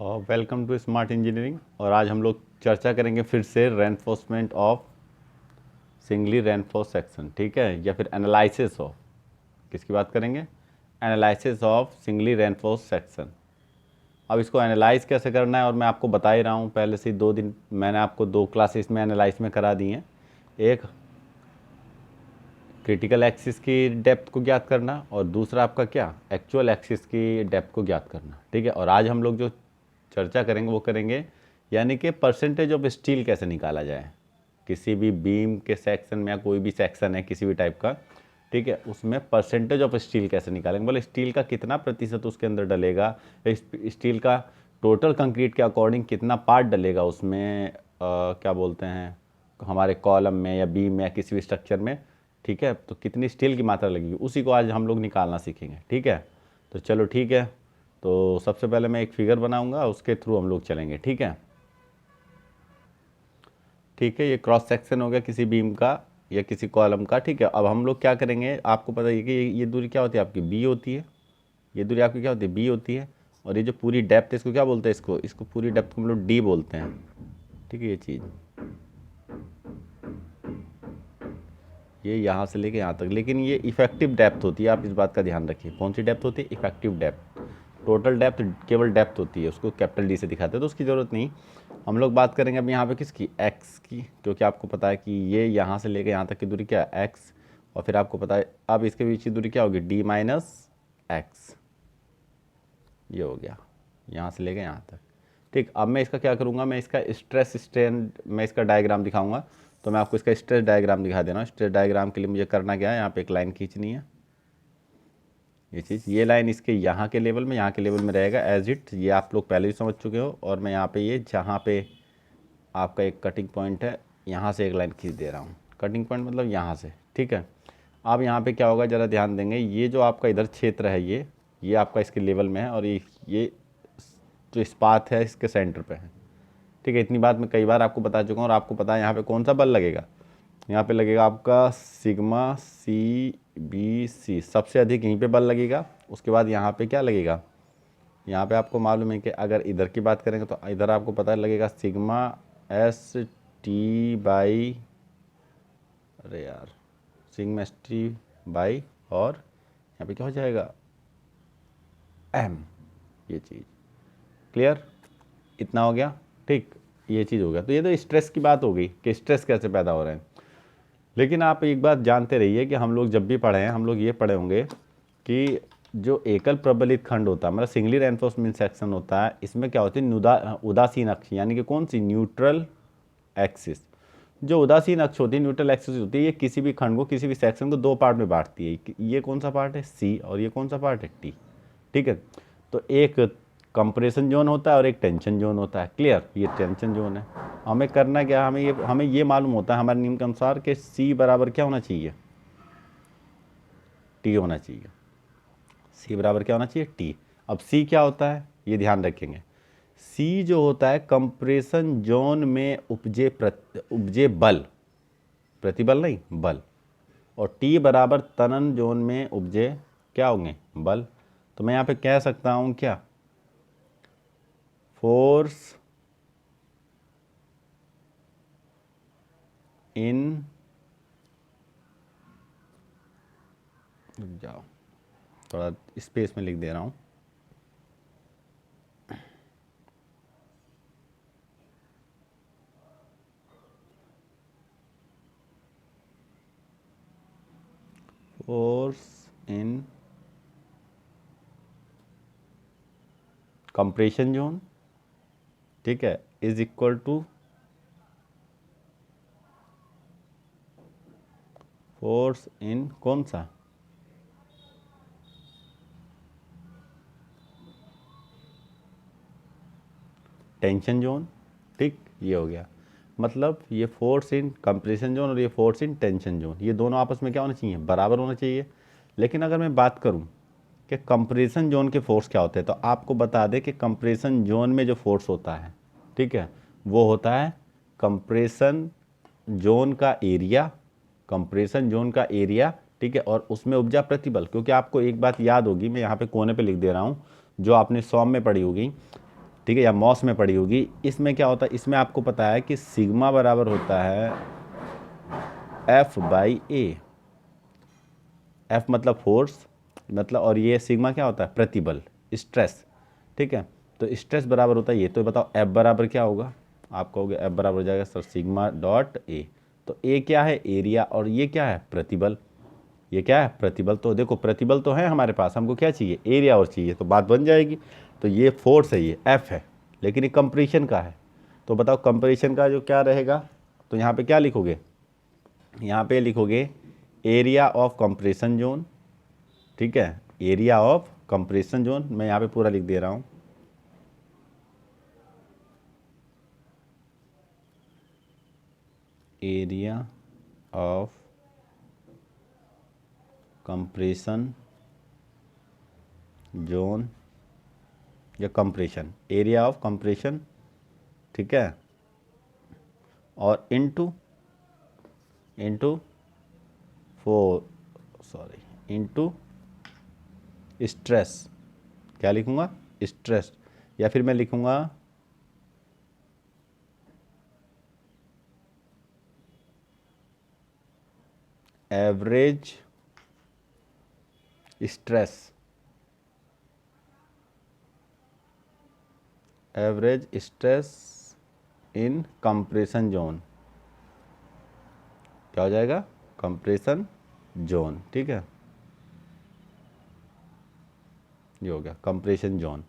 और welcome to smart engineering. और आज हम लोग चर्चा करेंगे फिर से reinforcement of singly reinforce section, ठीक है, या फिर एनालिसिस ऑफ, किसकी बात करेंगे, analysis of singly reinforce section. अब इसको एनालाइज कैसे करना है, और मैं आपको बता ही रहा हूँ पहले से 2 दिन मैंने आपको 2 क्लासेस में एनालाइज में करा दी हैं। एक क्रिटिकल एक्सिस की डेप्थ को ज्ञात करना और दूसरा आपका क्या, एक्चुअल एक्सिस की डेप्थ को ज्ञात करना, ठीक है। और आज हम लोग जो चर्चा करेंगे वो करेंगे यानी कि परसेंटेज ऑफ स्टील कैसे निकाला जाए किसी भी बीम के सेक्शन में, या कोई भी सेक्शन है किसी भी टाइप का, ठीक है, उसमें परसेंटेज ऑफ स्टील कैसे निकालेंगे, बोले स्टील का कितना प्रतिशत उसके अंदर डलेगा, स्टील का टोटल कंक्रीट के अकॉर्डिंग कितना पार्ट डलेगा उसमें, क्या बोलते हैं, हमारे कॉलम में या बीम में या किसी भी स्ट्रक्चर में, ठीक है, तो कितनी स्टील की मात्रा लगेगी, उसी को आज हम लोग निकालना सीखेंगे, ठीक है। तो चलो ठीक है, तो सबसे पहले मैं एक फिगर बनाऊंगा, उसके थ्रू हम लोग चलेंगे, ठीक है। ठीक है, ये क्रॉस सेक्शन हो गया किसी बीम का या किसी कॉलम का, ठीक है। अब हम लोग क्या करेंगे, आपको पता है कि ये दूरी क्या होती है आपकी, बी होती है। ये दूरी आपकी क्या होती है, बी होती है। और ये जो पूरी डेप्थ है इसको क्या बोलते हैं, इसको पूरी डेप्थ को हम लोग डी बोलते हैं, ठीक है। ये चीज़ ये यहाँ से लेके यहाँ तक, लेकिन ये इफेक्टिव डेप्थ होती है, आप इस बात का ध्यान रखिए। कौन सी डेप्थ होती है, इफेक्टिव डेप्थ। टोटल डेप्थ केवल डेप्थ होती है, उसको कैपिटल डी से दिखाते हैं, तो उसकी ज़रूरत नहीं। हम लोग बात करेंगे अब यहाँ पे किसकी, एक्स की, क्योंकि आपको पता है कि ये यहाँ से लेकर यहाँ तक की दूरी क्या है, एक्स। और फिर आपको पता है अब इसके बीच की दूरी क्या होगी, डी माइनस एक्स। ये हो गया यहाँ से लेकर यहाँ तक, ठीक। अब मैं इसका क्या करूँगा, मैं इसका स्ट्रेस स्ट्रेन, मैं इसका डायग्राम दिखाऊंगा। तो मैं आपको इसका स्ट्रेस डायग्राम दिखा दे रहा हूँ। स्ट्रेस डायग्राम के लिए मुझे करना क्या है, यहाँ पे एक लाइन खींचनी है। ये चीज़, ये लाइन इसके यहाँ के लेवल में, यहाँ के लेवल में रहेगा एज इट, ये आप लोग पहले ही समझ चुके हो। और मैं यहाँ पे ये जहाँ पे आपका एक कटिंग पॉइंट है, यहाँ से एक लाइन खींच दे रहा हूँ। कटिंग पॉइंट मतलब यहाँ से, ठीक है। अब यहाँ पे क्या होगा, ज़रा ध्यान देंगे, ये जो आपका इधर क्षेत्र है, ये आपका इसके लेवल में है, और ये जो इस्पात है इसके सेंटर पे है, ठीक है। इतनी बात मैं कई बार आपको बता चुका हूँ। और आपको पता है यहाँ पे कौन सा बल लगेगा, यहाँ पे लगेगा आपका सिग्मा सी बी सी, सबसे अधिक यहीं पे बल लगेगा। उसके बाद यहाँ पे क्या लगेगा, यहाँ पे आपको मालूम है कि अगर इधर की बात करेंगे तो इधर आपको पता लगेगा सिग्मा एस टी बाई, अरे यार, सिग्मा एस टी बाई, और यहाँ पे क्या हो जाएगा, एम। ये चीज़ क्लियर, इतना हो गया, ठीक। ये चीज़ हो गया। तो ये तो स्ट्रेस की बात हो गई कि स्ट्रेस कैसे पैदा हो रहे हैं। लेकिन आप एक बात जानते रहिए कि हम लोग जब भी पढ़े हैं, हम लोग ये पढ़े होंगे कि जो एकल प्रबलित खंड होता है, मतलब सिंगली रेनफोर्समेंट सेक्शन होता है, इसमें क्या होती है, उदासीन अक्ष, यानी कि कौन सी, न्यूट्रल एक्सिस। जो उदासीन अक्ष होती है, न्यूट्रल एक्सिस होती है, ये किसी भी खंड को, किसी भी सेक्शन को 2 पार्ट में बांटती है। ये कौन सा पार्ट है, सी, और ये कौन सा पार्ट है, टी, ठीक है। तो एक कंप्रेशन जोन होता है और एक टेंशन जोन होता है, क्लियर। ये टेंशन जोन है। हमें करना क्या, हमें ये मालूम होता है हमारे नियम के अनुसार कि सी बराबर क्या होना चाहिए, टी होना चाहिए। सी बराबर क्या होना चाहिए, टी। अब सी क्या होता है, ये ध्यान रखेंगे। सी जो होता है कंप्रेशन जोन में उपजे बल, प्रतिबल नहीं, बल। और टी बराबर तनन जोन में उपजे क्या होंगे, बल। तो मैं यहाँ पे कह सकता हूँ क्या, फोर्स इन, जाओ थोड़ा स्पेस में लिख दे रहा हूँ, फोर्स इन कंप्रेशन जोन, ठीक है, is equal to force in कौन सा, टेंशन जोन, ठीक। ये हो गया, मतलब ये फोर्स इन कंप्रेशन जोन और ये फोर्स इन टेंशन जोन, ये दोनों आपस में क्या होना चाहिए, बराबर होना चाहिए। लेकिन अगर मैं बात करूं कि कंप्रेशन जोन के फोर्स क्या होते हैं, तो आपको बता दें कि कंप्रेशन जोन में जो फोर्स होता है, ठीक है, वो होता है कंप्रेशन जोन का एरिया, कंप्रेशन जोन का एरिया, ठीक है, और उसमें उपजा प्रतिबल। क्योंकि आपको एक बात याद होगी, मैं यहाँ पे कोने पे लिख दे रहा हूँ, जो आपने सॉम में पढ़ी होगी ठीक है, या मॉस में पढ़ी होगी। इसमें क्या होता है, इसमें आपको पता है कि सिग्मा बराबर होता है एफ बाई ए। एफ मतलब फोर्स, मतलब, और ये सिग्मा क्या होता है, प्रतिबल, स्ट्रेस। ठीक है, तो स्ट्रेस बराबर होता है ये। तो बताओ एफ बराबर क्या होगा, आप कहोगे एफ बराबर हो जाएगा सर सिग्मा डॉट ए। तो ए क्या है, एरिया, और ये क्या है, प्रतिबल। ये क्या है, प्रतिबल। तो देखो प्रतिबल तो है हमारे पास, हमको क्या चाहिए, एरिया और चाहिए, तो बात बन जाएगी। तो ये फोर्स है, ये एफ है, लेकिन ये कंप्रेशन का है। तो बताओ कंप्रेशन का जो क्या रहेगा, तो यहाँ पे क्या लिखोगे, यहाँ पे लिखोगे एरिया ऑफ कंप्रेशन जोन। ठीक है, एरिया ऑफ कंप्रेशन जोन, मैं यहाँ पे पूरा लिख दे रहा हूँ। एरिया ऑफ कंप्रेशन जोन या कंप्रेशन, एरिया ऑफ कंप्रेशन। ठीक है, और into into four, sorry, into stress. क्या लिखूंगा, स्ट्रेस, या फिर मैं लिखूंगा average stress, average stress in compression zone. क्या हो जाएगा, कंप्रेशन जोन। ठीक है, ये हो गया कंप्रेशन जोन।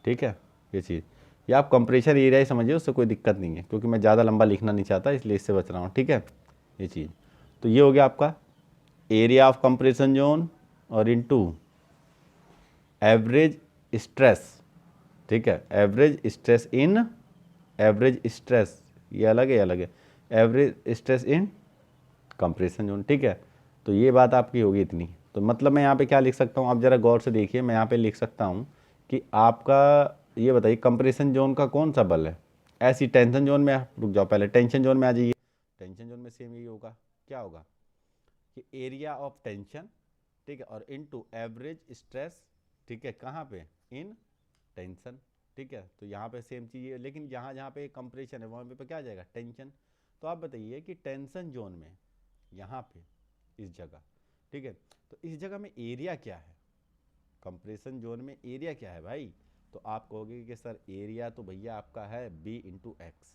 ठीक है, ये चीज़, ये आप कंप्रेशन एरिया ही समझिए, उससे कोई दिक्कत नहीं है, क्योंकि मैं ज़्यादा लंबा लिखना नहीं चाहता, इसलिए इससे बच रहा हूँ। ठीक है, ये चीज़, तो ये हो गया आपका एरिया ऑफ कंप्रेशन जोन और इनटू एवरेज स्ट्रेस। ठीक है, average stress in, average stress ये अलग है, अलग है, average stress in compression zone. ठीक है, तो ये बात आपकी होगी इतनी। तो मतलब मैं यहाँ पे क्या लिख सकता हूँ, आप ज़रा गौर से देखिए, मैं यहाँ पे लिख सकता हूँ कि आपका ये बताइए कंप्रेशन जोन का कौन सा बल है। ऐसी टेंशन जोन में, रुक जाओ पहले टेंशन जोन में आ जाइए। टेंशन जोन में सेम यही होगा, क्या होगा कि एरिया ऑफ टेंशन, ठीक है, और इनटू एवरेज स्ट्रेस। ठीक है, कहाँ पे, इन टेंशन। ठीक है, तो यहाँ पे सेम चीज़ है, लेकिन जहाँ जहाँ पे कंप्रेशन है वहाँ पे क्या आ जाएगा, टेंशन। तो आप बताइए कि टेंशन जोन में यहाँ पे इस जगह, ठीक है, तो इस जगह में एरिया क्या है, कंप्रेशन जोन में एरिया क्या है भाई। तो आप कहोगे कि सर एरिया तो भैया आपका है बी इंटू एक्स।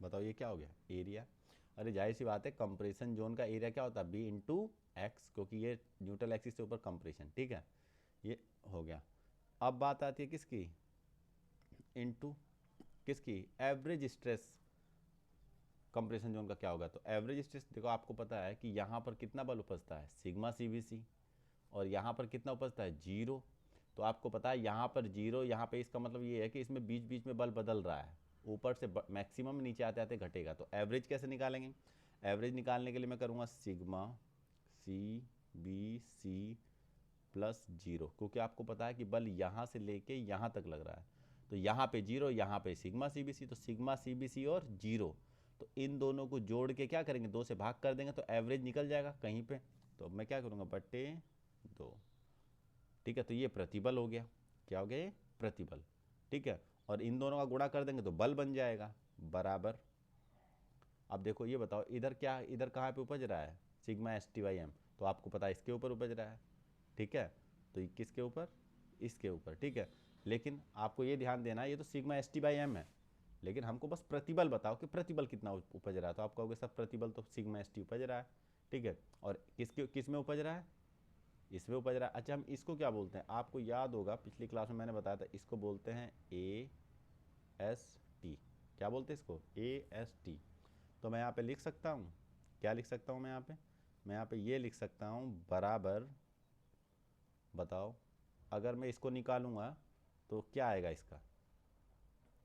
बताओ ये क्या हो गया, एरिया। अरे जाहिर सी बात है, कंप्रेशन जोन का एरिया क्या होता है, बी इंटू एक्स, क्योंकि ये न्यूट्रल एक्सिस से ऊपर कंप्रेशन। ठीक है, ये हो गया। अब बात आती है किसकी, इनटू किसकी, एवरेज स्ट्रेस कंप्रेशन जोन का क्या होगा। तो एवरेज स्ट्रेस देखो, आपको पता है कि यहाँ पर कितना बल उपजता है, सिग्मा सीबीसी, और यहाँ पर कितना उपजता है, जीरो। तो आपको पता है यहाँ पर जीरो, यहाँ पे इसका मतलब ये है कि इसमें बीच बीच में बल बदल रहा है, ऊपर से मैक्सिमम, नीचे आते आते घटेगा। तो एवरेज कैसे निकालेंगे, एवरेज निकालने के लिए मैं करूँगा sigma C B C plus zero, क्योंकि आपको पता है कि बल यहाँ से लेके यहाँ तक लग रहा है। तो यहाँ पे जीरो, यहाँ पे सिग्मा सी बी सी, तो सिग्मा सी बी सी और जीरो, तो इन दोनों को जोड़ के क्या करेंगे, दो से भाग कर देंगे, तो एवरेज निकल जाएगा कहीं पे। तो मैं क्या करूँगा, बट्टे दो। ठीक है, तो ये प्रतिबल हो गया, क्या हो गया ये, प्रतिबल। ठीक है, और इन दोनों का गुणा कर देंगे तो बल बन जाएगा, बराबर। अब देखो ये बताओ, इधर क्या, इधर कहाँ पे उपज रहा है, sigma S T Y M, तो आपको पता है इसके ऊपर उपज रहा है। ठीक है, तो ये किसके ऊपर, इसके ऊपर। ठीक है, लेकिन आपको ये ध्यान देना है, ये तो sigma S T by M है, लेकिन हमको बस प्रतिबल बताओ कि प्रतिबल कितना उपज रहा है। तो आप कहोगे सब प्रतिबल तो सिग्मा एस टी उपज रहा है। ठीक है, और किस में उपज रहा है, इसमें उपज रहा है। अच्छा, हम इसको क्या बोलते हैं, आपको याद होगा पिछली क्लास में मैंने बताया था, इसको बोलते हैं ए एस टी। क्या बोलते हैं इसको, ए एस टी। तो मैं यहाँ पे लिख सकता हूँ, क्या लिख सकता हूँ मैं यहाँ पे ये लिख सकता हूँ, बराबर, बताओ अगर मैं इसको निकालूंगा तो क्या आएगा, इसका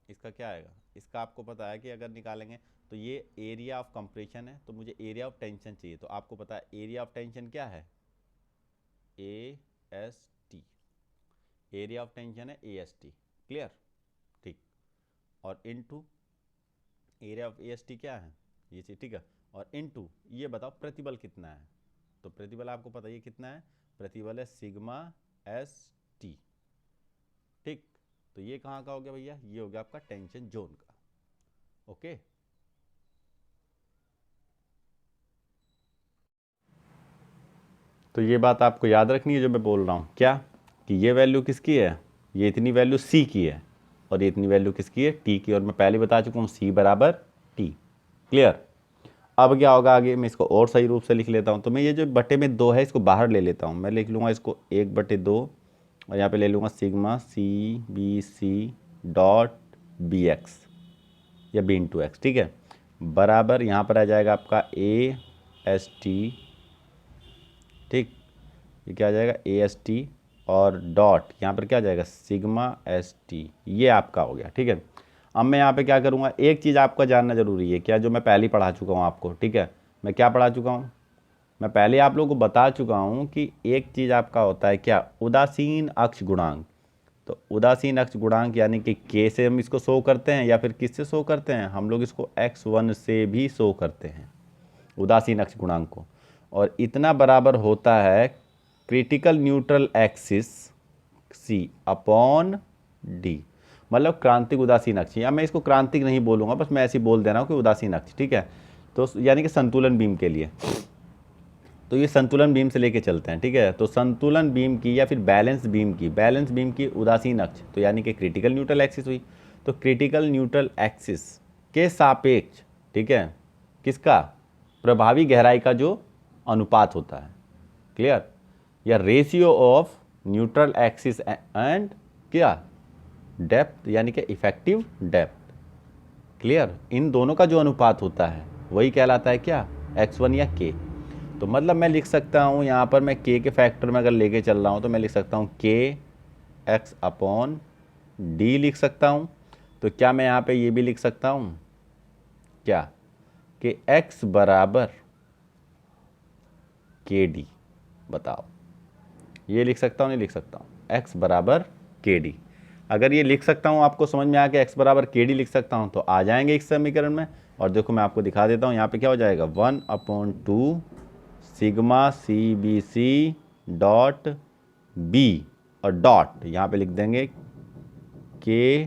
इसका क्या आएगा, इसका आपको पता है कि अगर निकालेंगे तो ये एरिया ऑफ कंप्रेशन है, तो मुझे एरिया ऑफ टेंशन चाहिए। तो आपको पता है एरिया ऑफ टेंशन क्या है, ए S T, area of tension है ए एस टी, क्लियर। ठीक, और into area of A S T क्या है, ये चीज। ठीक है, और इनटू ये बताओ प्रतिबल कितना है। तो प्रतिबल आपको पता है ये कितना है, प्रतिबल है सिग्मा एस टी। ठीक, तो ये कहाँ का हो गया भैया, ये हो गया आपका टेंशन जोन का। ओके, तो ये बात आपको याद रखनी है जो मैं बोल रहा हूँ, क्या कि ये वैल्यू किसकी है, ये इतनी वैल्यू सी की है और ये इतनी वैल्यू किसकी है, टी की, और मैं पहले बता चुका हूँ सी बराबर टी। क्लियर। अब क्या होगा आगे, मैं इसको और सही रूप से लिख लेता हूँ। तो मैं ये जो बटे में 2 है इसको बाहर ले लेता हूँ, मैं लिख लूँगा इसको 1/2 और यहाँ पे ले लूँगा sigma C B C dot B X या बी इंटू एक्स। ठीक है, बराबर यहाँ पर आ जाएगा आपका ए एस टी। ठीक, ये क्या आ जाएगा ए एस टी और डॉट यहाँ पर क्या आ जाएगा सिग्मा एस टी, ये आपका हो गया। ठीक है, अब मैं यहाँ पे क्या करूँगा, एक चीज़ आपका जानना जरूरी है, क्या, जो मैं पहले ही पढ़ा चुका हूँ आपको। ठीक है, मैं क्या पढ़ा चुका हूँ, मैं पहले आप लोगों को बता चुका हूँ कि एक चीज़ आपका होता है क्या, उदासीन अक्ष गुणांक। तो उदासीन अक्ष गुणांक यानी कि के से हम इसको शो करते हैं या फिर किससे शो करते हैं, हम लोग इसको x1 से भी शो करते हैं उदासीन अक्ष गुणांक को, और इतना बराबर होता है क्रिटिकल न्यूट्रल एक्सिस सी अपॉन डी, मतलब क्रांतिक उदासीन अक्ष, या मैं इसको क्रांतिक नहीं बोलूँगा, बस मैं ऐसे ही बोल दे रहा हूँ कि उदासीन अक्ष। ठीक है, तो यानी कि संतुलन बीम के लिए, तो ये संतुलन बीम से लेके चलते हैं। ठीक है, तो संतुलन बीम की या फिर बैलेंस बीम की उदासीन अक्ष, तो यानी कि क्रिटिकल न्यूट्रल एक्सिस हुई। तो क्रिटिकल न्यूट्रल एक्सिस के सापेक्ष, ठीक है, किसका, प्रभावी गहराई का जो अनुपात होता है, क्लियर, या ratio of neutral axis and क्या डेप्थ, यानी कि इफेक्टिव डेप्थ। क्लियर, इन दोनों का जो अनुपात होता है वही कहलाता है क्या, x1 या k। तो मतलब मैं लिख सकता हूँ यहाँ पर, मैं k के फैक्टर में अगर लेके चल रहा हूँ तो मैं लिख सकता हूँ k x अपॉन डी लिख सकता हूँ। तो क्या मैं यहाँ पे ये भी लिख सकता हूँ क्या, कि x बराबर के डी, बताओ ये लिख सकता हूँ नहीं लिख सकता हूँ, x बराबर के डी। अगर ये लिख सकता हूँ, आपको समझ में आ गया x बराबर के डी लिख सकता हूँ, तो आ जाएंगे इस समीकरण में। और देखो मैं आपको दिखा देता हूँ, यहाँ पे क्या हो जाएगा 1/2 sigma C B C dot B और डॉट यहाँ पे लिख देंगे के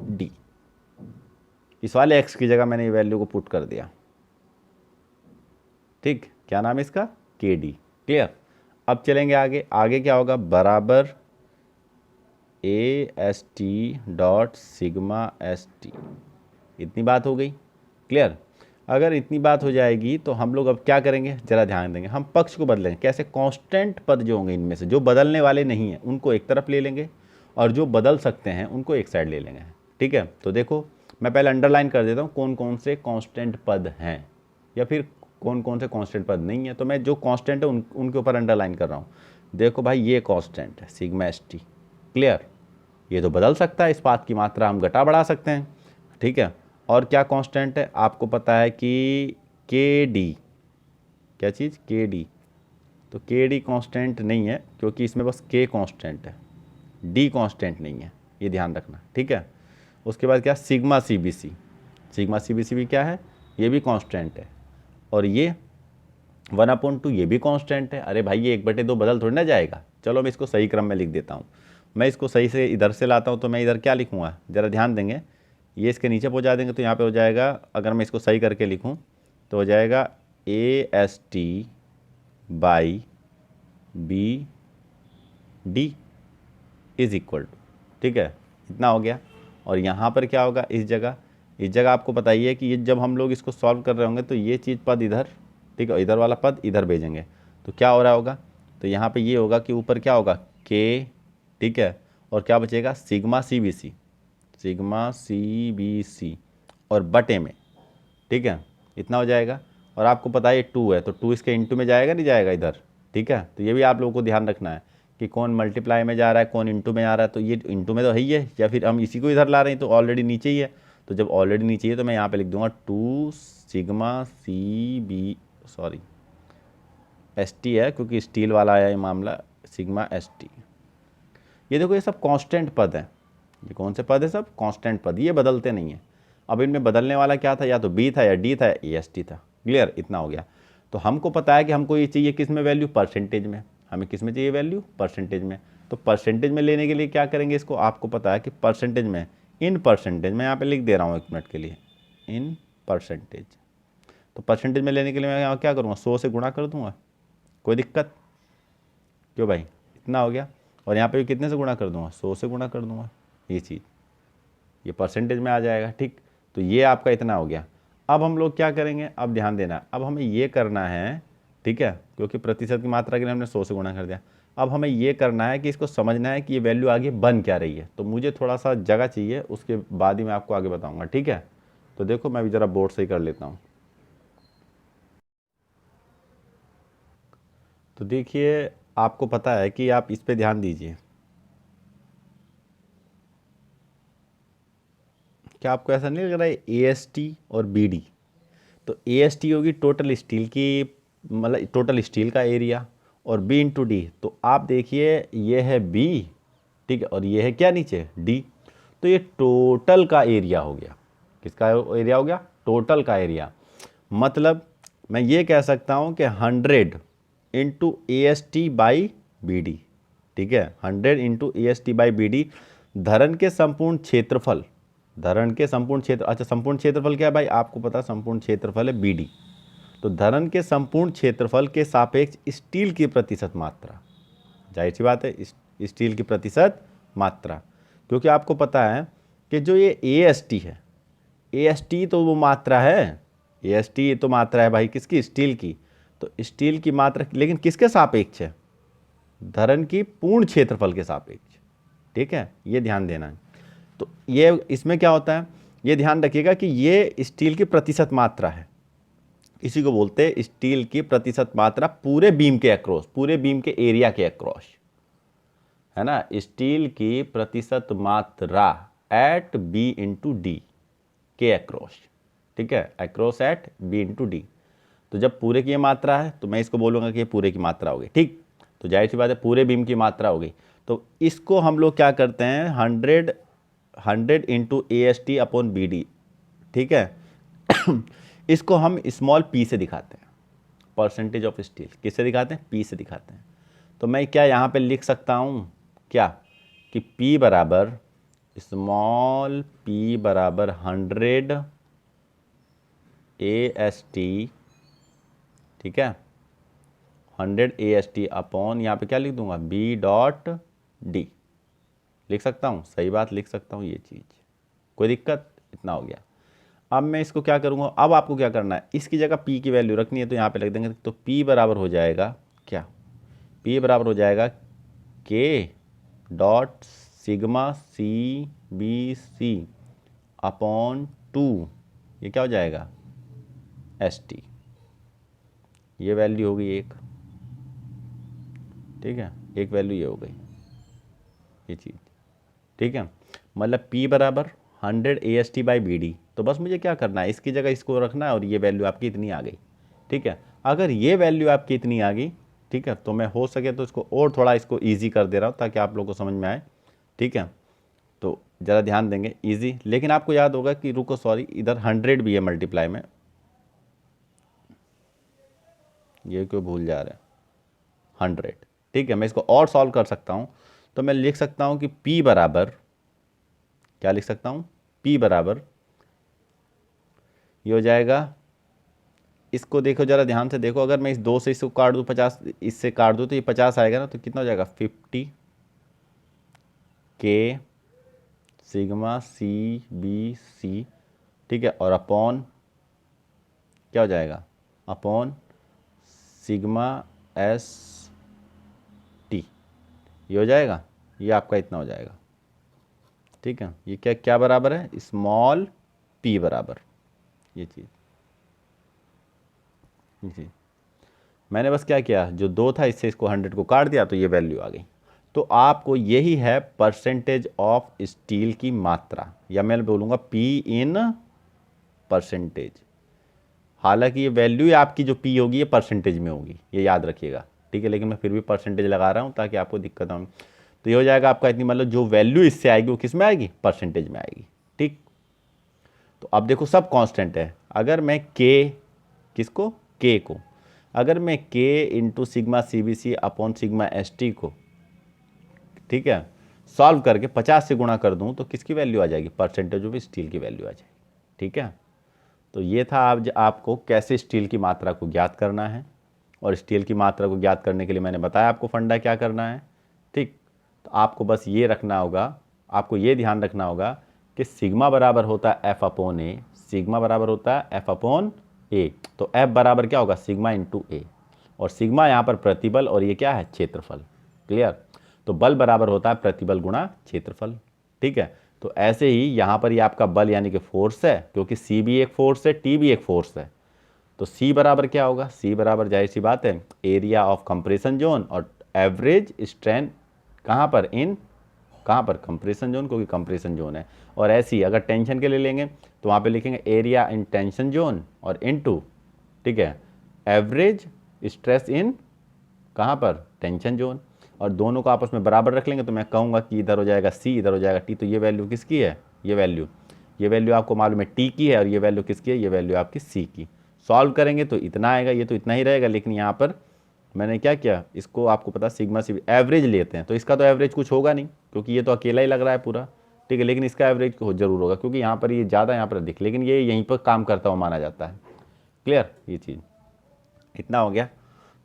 डी। इस वाले x की जगह मैंने ये वैल्यू को पुट कर दिया। ठीक, क्या नाम है इसका, के डी। क्लियर। अब चलेंगे आगे, आगे क्या होगा, बराबर ए S T dot sigma S T. इतनी बात हो गई। क्लियर। अगर इतनी बात हो जाएगी तो हम लोग अब क्या करेंगे, ज़रा ध्यान देंगे, हम पक्ष को बदलेंगे। कैसे, कांस्टेंट पद जो होंगे इनमें से जो बदलने वाले नहीं हैं उनको एक तरफ ले लेंगे और जो बदल सकते हैं उनको एक साइड ले लेंगे। ठीक है, तो देखो मैं पहले अंडरलाइन कर देता हूँ कौन कौन से कांस्टेंट पद हैं या फिर कौन कौन से कांस्टेंट पद नहीं है। तो मैं जो कांस्टेंट है उनके ऊपर अंडरलाइन कर रहा हूँ। देखो भाई, ये कांस्टेंट है सिग्मा एस टी। क्लियर, ये तो बदल सकता है, इस बात की मात्रा हम घटा बढ़ा सकते हैं। ठीक है, और क्या कांस्टेंट है, आपको पता है कि के डी, क्या चीज़, के डी। तो के डी कांस्टेंट नहीं है क्योंकि इसमें बस के कांस्टेंट है, डी कांस्टेंट नहीं है, ये ध्यान रखना। ठीक है, उसके बाद क्या, sigma C B C. Sigma C B C भी क्या है, ये भी कांस्टेंट है। और ये 1/2 ये भी कांस्टेंट है। अरे भाई, ये 1/2 बदल थोड़ी ना जाएगा। चलो मैं इसको सही क्रम में लिख देता हूँ। मैं इसको सही से इधर से लाता हूँ, तो मैं इधर क्या लिखूँगा, ज़रा ध्यान देंगे, ये इसके नीचे पहुँचा देंगे तो यहाँ पे हो जाएगा, अगर मैं इसको सही करके लिखूँ तो हो जाएगा A S T by B D is equal to, ठीक है, इतना हो गया। और यहाँ पर क्या होगा, इस जगह आपको पता ही है कि ये जब हम लोग इसको सॉल्व कर रहे होंगे तो ये चीज़ पद इधर, ठीक है, इधर वाला पद इधर भेजेंगे तो क्या हो रहा होगा, तो यहाँ पे ये होगा कि ऊपर क्या होगा के, ठीक है, और क्या बचेगा sigma C B C, sigma C B C और बटे में, ठीक है, इतना हो जाएगा। और आपको पता है ये 2 है तो 2 इसके इंटू में जाएगा नहीं जाएगा इधर, ठीक है। तो ये भी आप लोगों को ध्यान रखना है कि कौन मल्टीप्लाई में जा रहा है कौन इंटू में आ रहा है। तो ये इंटू में तो है ही है, या फिर हम इसी को इधर ला रहे हैं तो ऑलरेडी नीचे ही है। तो जब ऑलरेडी नीचे है तो मैं यहाँ पे लिख दूंगा 2 sigma C B, sorry S T है क्योंकि स्टील वाला आया ये मामला, सिग्मा एस टी। ये देखो ये सब कांस्टेंट पद हैं। ये कौन से पद है, सब कांस्टेंट पद, ये बदलते नहीं हैं। अब इनमें बदलने वाला क्या था, या तो बी था या डी था या एस टी था। क्लियर, इतना हो गया। तो हमको पता है कि हमको ये चाहिए किस में वैल्यू, परसेंटेज में। हमें किस में चाहिए वैल्यू, परसेंटेज में। तो परसेंटेज में लेने के लिए क्या करेंगे इसको, आपको पता है कि परसेंटेज में, इन परसेंटेज मैं यहाँ पे लिख दे रहा हूँ 1 मिनट के लिए, इन परसेंटेज। तो परसेंटेज में लेने के लिए मैं यहाँ क्या करूँगा, 100 से गुणा कर दूंगा, कोई दिक्कत क्यों भाई, इतना हो गया। और यहाँ पे भी कितने से गुणा कर दूंगा, 100 से गुणा कर दूंगा, ये चीज़ ये परसेंटेज में आ जाएगा। ठीक, तो ये आपका इतना हो गया। अब हम लोग क्या करेंगे, अब ध्यान देना, अब हमें ये करना है, ठीक है, क्योंकि प्रतिशत की मात्रा के लिए हमने 100 से गुणा कर दिया। अब हमें ये करना है कि इसको समझना है कि ये वैल्यू आगे बन क्या रही है। तो मुझे थोड़ा सा जगह चाहिए, उसके बाद ही मैं आपको आगे बताऊंगा, ठीक है। तो देखो मैं भी ज़रा बोर्ड से ही कर लेता हूँ। तो देखिए आपको पता है कि आप इस पे ध्यान दीजिए, क्या आपको ऐसा नहीं लग रहा है AST और BD, तो AST होगी टोटल स्टील की, मतलब टोटल स्टील का एरिया, और B इंटू डी, तो आप देखिए ये है B, ठीक है, और ये है क्या नीचे D, तो ये टोटल का एरिया हो गया। किसका एरिया हो गया, टोटल का एरिया। मतलब मैं ये कह सकता हूँ कि 100 इंटू AST बाई BD, ठीक है, 100 इंटू AST बाई BD, धरन के संपूर्ण क्षेत्रफल, धरन के संपूर्ण क्षेत्र, अच्छा संपूर्ण क्षेत्रफल क्या है भाई, आपको पता है संपूर्ण क्षेत्रफल है BD, तो धरन के संपूर्ण क्षेत्रफल के सापेक्ष स्टील की प्रतिशत मात्रा, जाहिर सी बात है स्टील की प्रतिशत मात्रा, क्योंकि आपको पता है कि जो ये AST है, AST तो वो मात्रा है, AST तो मात्रा है भाई किसकी, स्टील की, तो स्टील की मात्रा लेकिन किसके सापेक्ष है, धरन की पूर्ण क्षेत्रफल के सापेक्ष, ठीक है, ये ध्यान देना है। तो ये इसमें क्या होता है, ये ध्यान रखिएगा कि ये स्टील की प्रतिशत मात्रा है, इसी को बोलते हैं स्टील की प्रतिशत मात्रा पूरे बीम के अक्रॉस, पूरे बीम के एरिया के अक्रॉस, है ना, स्टील की प्रतिशत मात्रा एट B इंटू डी के अक्रॉस, ठीक है, across at B into D. तो जब पूरे की ये मात्रा है तो मैं इसको बोलूँगा कि ये पूरे की मात्रा हो गई, ठीक, तो जाहिर सी बात है पूरे बीम की मात्रा हो गई। तो इसको हम लोग क्या करते हैं, 100 इंटू AST अपॉन BD, ठीक है इसको हम स्मॉल p से दिखाते हैं, परसेंटेज ऑफ स्टील किससे दिखाते हैं, P से दिखाते हैं। तो मैं क्या यहाँ पे लिख सकता हूँ क्या, कि P बराबर स्मॉल p बराबर 100 AST, ठीक है, 100 AST अपॉन यहाँ पे क्या लिख दूंगा, B डॉट D लिख सकता हूँ, सही बात लिख सकता हूँ, ये चीज़ कोई दिक्कत, इतना हो गया। अब मैं इसको क्या करूँगा, अब आपको क्या करना है, इसकी जगह P की वैल्यू रखनी है, तो यहाँ पे लिख देंगे, तो P बराबर हो जाएगा क्या, P बराबर हो जाएगा K dot sigma CBC upon 2, ये क्या हो जाएगा ST, ये वैल्यू हो गई एक, ठीक है, एक वैल्यू ये हो गई, ये चीज़, ठीक है। मतलब P बराबर 100 AST बाई BD, तो बस मुझे क्या करना है, इसकी जगह इसको रखना है, और ये वैल्यू आपकी इतनी आ गई, ठीक है। अगर ये वैल्यू आपकी इतनी आ गई, ठीक है, तो मैं हो सके तो इसको और थोड़ा इसको ईजी कर दे रहा हूँ ताकि आप लोग को समझ में आए, ठीक है। तो ज़रा ध्यान देंगे ईजी, लेकिन आपको याद होगा कि रुको सॉरी इधर 100 भी है मल्टीप्लाई में, ये क्यों भूल जा रहे हैं, 100, ठीक है, मैं इसको और सॉल्व कर सकता हूँ। तो मैं लिख सकता हूँ कि P बराबर क्या लिख सकता हूँ, P बराबर ये हो जाएगा, इसको देखो ज़रा ध्यान से देखो, अगर मैं इस 2 से इसको काट दूँ 50, इससे काट दूँ तो ये 50 आएगा ना, तो कितना हो जाएगा 50 K सिग्मा CBC, ठीक है, और अपॉन क्या हो जाएगा, अपॉन सिग्मा ST, ये हो जाएगा, ये आपका इतना हो जाएगा, ठीक है। ये क्या क्या बराबर है, स्मॉल p बराबर, ये चीज़ मैंने बस क्या किया, जो 2 था इससे इसको 100 को काट दिया तो ये वैल्यू आ गई। तो आपको यही है परसेंटेज ऑफ स्टील की मात्रा, या मैं बोलूँगा P इन परसेंटेज। हालांकि ये वैल्यू आपकी जो P होगी ये परसेंटेज में होगी, ये याद रखिएगा, ठीक है, लेकिन मैं फिर भी परसेंटेज लगा रहा हूँ ताकि आपको दिक्कत ना हो। तो ये हो जाएगा आपका इतनी, मतलब जो वैल्यू इससे आएगी वो किस में आएगी, परसेंटेज में आएगी, ठीक। तो अब देखो सब कांस्टेंट है, अगर मैं K किसको, K को, अगर मैं K into sigma CBC upon sigma ST को ठीक है, सॉल्व करके 50 से गुणा कर दूं तो किसकी वैल्यू आ जाएगी, परसेंटेज ऑफ स्टील की वैल्यू आ जाएगी। ठीक है, तो ये था आज आपको कैसे स्टील की मात्रा को ज्ञात करना है, और स्टील की मात्रा को ज्ञात करने के लिए मैंने बताया आपको फंडा क्या करना है। ठीक, तो आपको बस ये रखना होगा, आपको ये ध्यान रखना होगा कि सिग्मा बराबर होता है एफ अपॉन ए, सिग्मा बराबर होता है एफ अपॉन ए, तो एफ बराबर क्या होगा, सिग्मा इंटू ए, और सिग्मा यहाँ पर प्रतिबल और ये क्या है, क्षेत्रफल। क्लियर, तो बल बराबर होता है प्रतिबल गुणा क्षेत्रफल। ठीक है, तो ऐसे ही यहाँ पर ये आपका बल यानी कि फोर्स है, क्योंकि सी भी एक फोर्स है, टी भी एक फोर्स है, तो सी बराबर क्या होगा, सी बराबर जाहिर सी बात है एरिया ऑफ कंप्रेशन जोन और एवरेज स्ट्रेन कहाँ पर, इन कहाँ पर, कंप्रेशन जोन, क्योंकि कंप्रेशन जोन है। और ऐसी अगर टेंशन के लिए लेंगे तो वहाँ पे लिखेंगे एरिया इन टेंशन जोन और इनटू, ठीक है, एवरेज स्ट्रेस इन कहाँ पर, टेंशन जोन, और दोनों को आपस में बराबर रख लेंगे तो मैं कहूँगा कि इधर हो जाएगा सी, इधर हो जाएगा टी, तो ये वैल्यू किसकी है, ये वैल्यू आपको मालूम है टी की है, और ये वैल्यू किसकी है, ये वैल्यू आपकी सी की। सॉल्व करेंगे तो इतना आएगा, ये तो इतना ही रहेगा, लेकिन यहाँ पर मैंने क्या किया, इसको आपको पता सिग्मा सी एवरेज लेते हैं, तो इसका तो एवरेज कुछ होगा नहीं क्योंकि ये तो अकेला ही लग रहा है पूरा। ठीक है, लेकिन इसका एवरेज जरूर होगा क्योंकि यहाँ पर ये ज़्यादा यहाँ पर अधिक, लेकिन ये यहीं पर काम करता हुआ माना जाता है। क्लियर, ये चीज़ इतना हो गया।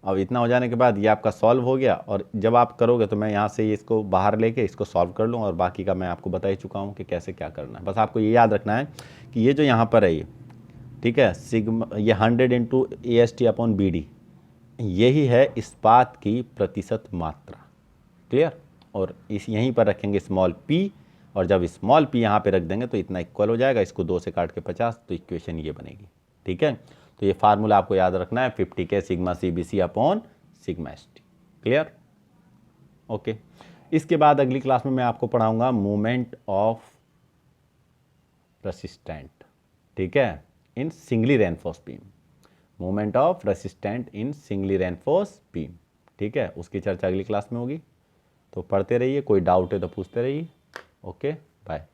अब इतना हो जाने के बाद ये आपका सॉल्व हो गया, और जब आप करोगे तो मैं यहाँ से इसको बाहर लेके इसको सॉल्व कर लूँ, और बाकी का मैं आपको बता ही चुका हूँ कि कैसे क्या करना है। बस आपको ये याद रखना है कि ये जो यहाँ पर है ये, ठीक है, सिग्मा, ये 100 इंटू AST अपॉन BD, यही है इस्पात की प्रतिशत मात्रा। क्लियर, और इस यहीं पर रखेंगे स्मॉल p, और जब स्मॉल p यहाँ पे रख देंगे तो इतना इक्वल हो जाएगा, इसको 2 से काट के 50, तो इक्वेशन ये बनेगी। ठीक है, तो ये फार्मूला आपको याद रखना है 50K sigma CBC upon sigma ST। Clear, okay. इसके बाद अगली क्लास में मैं आपको पढ़ाऊंगा मूवमेंट ऑफ रेसिस्टेंट, ठीक है, in singly reinforce beam, movement of resistant in singly reinforce beam. ठीक है, उसकी चर्चा अगली क्लास में होगी, तो पढ़ते रहिए, कोई डाउट है तो पूछते रहिए। Okay, bye.